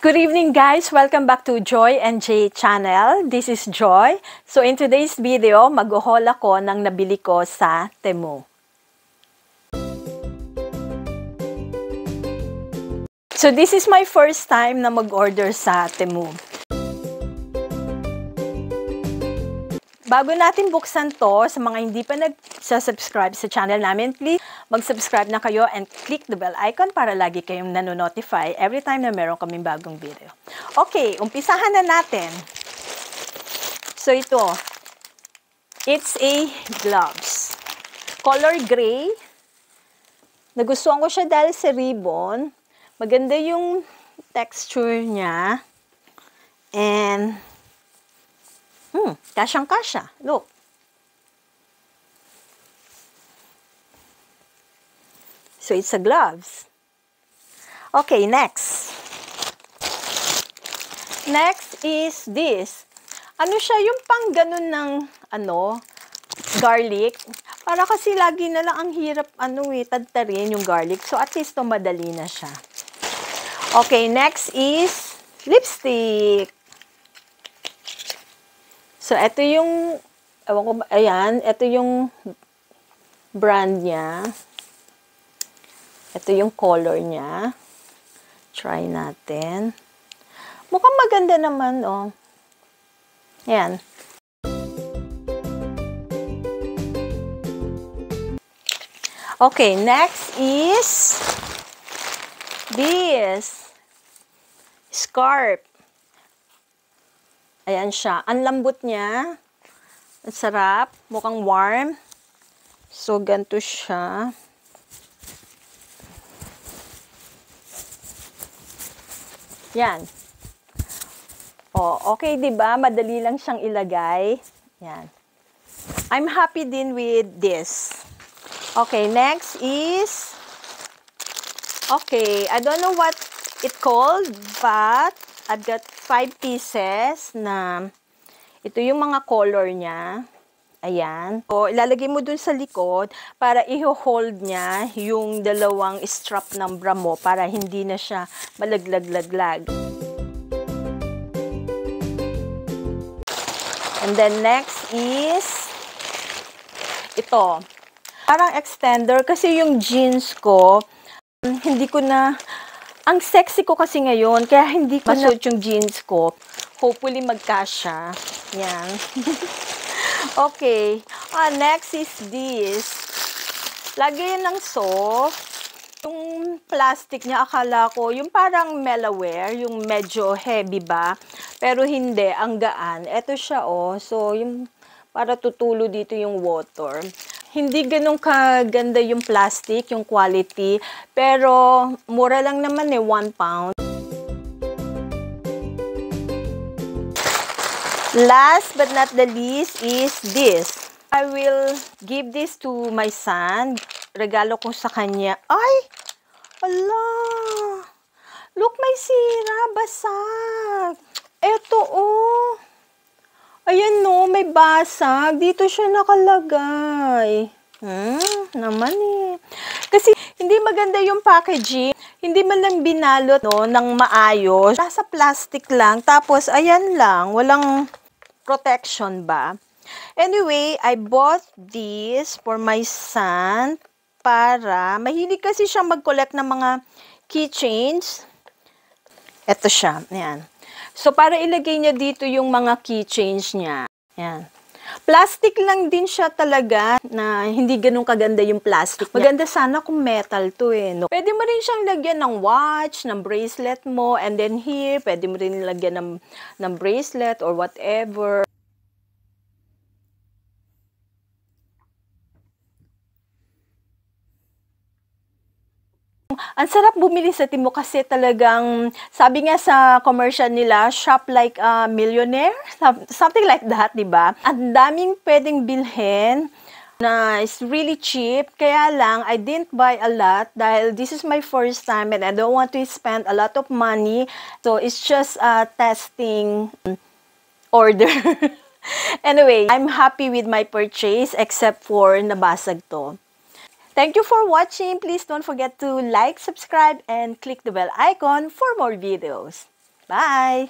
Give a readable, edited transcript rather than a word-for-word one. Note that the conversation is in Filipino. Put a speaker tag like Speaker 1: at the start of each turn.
Speaker 1: Good evening guys! Welcome back to Joy and Jay channel. This is Joy. So in today's video, mag-haul ako ng nabili ko sa Temu. So this is my first time na mag-order sa Temu. Bago natin buksan to, sa mga hindi pa nag-subscribe sa channel namin, please mag-subscribe na kayo and click the bell icon para lagi kayong nanonotify every time na meron kaming bagong video. Okay, umpisahan na natin. So ito, it's a gloves. Color gray. Nagustuhan ko siya dahil sa ribbon. Maganda yung texture niya. And kasyang-kasya. Look. So, it's a gloves. Okay, next. Next is this. Ano siya? Yung pang ganun ng, garlic. Para kasi lagi na lang ang hirap, tadtarin yung garlic. So, at least madali na siya. Okay, next is lipstick. So, ito yung, ewan ko ba, ayan, ito yung brand niya. Ito yung color niya. Try natin. Mukhang maganda naman, oh. Ayan. Okay, next is this. Scarf. Ayan siya. Ang lambot niya. Ang sarap. Mukhang warm. So, ganito siya. Yan. O, okay, diba? Madali lang siyang ilagay. Yan. I'm happy din with this. Okay, next is, okay, I don't know what it called, but I've got 5 pieces na ito yung mga color niya. Ayan. So, ilalagay mo dun sa likod para i-hold niya yung dalawang strap ng bra mo para hindi na siya malaglag-laglag. And then next is ito. Parang extender kasi yung jeans ko, hindi ko na ang sexy ko kasi ngayon, kaya hindi ko masuot yung jeans ko. Hopefully magkasya. Yan. Okay. Next is this. Lagyan ng soft. Yung plastic niya, akala ko, yung parang Melaware, yung medyo heavy ba? Pero hindi, ang gaan. Ito siya, oh. So, yung para tutulo dito yung water. Hindi ganun kaganda yung plastic, yung quality. Pero, mura lang naman eh, 1 pound. Last but not the least is this. I will give this to my son. Regalo ko sa kanya. Ay! Ala! Look, may sira. Basag. Eto, oh. Ayan no, may basag. Dito siya nakalagay. Naman eh. Kasi hindi maganda yung packaging. Hindi man lang binalot no, ng maayos. Nasa plastic lang. Tapos, ayan lang. Walang protection ba? Anyway, I bought this for my son para mahilig kasi siya mag-collect ng mga keychains. Ito siya. Ayan. So, para ilagay niya dito yung mga keychains niya. Yan. Plastic lang din siya talaga na hindi ganun kaganda yung plastic. Maganda sana kung metal to eh. No? Pwede mo rin siyang lagyan ng watch, ng bracelet mo. And then here, pwede mo rin lagyan ng bracelet or whatever. Ang sarap bumili sa Temu kasi talagang, sabi nga sa commercial nila, shop like a millionaire, something like that, diba? Ang daming pwedeng bilhin na is really cheap. Kaya lang, I didn't buy a lot dahil this is my first time and I don't want to spend a lot of money. So, it's just a testing order. Anyway, I'm happy with my purchase except for nabasag to. Thank you for watching. Please don't forget to like, subscribe, and click the bell icon for more videos. Bye!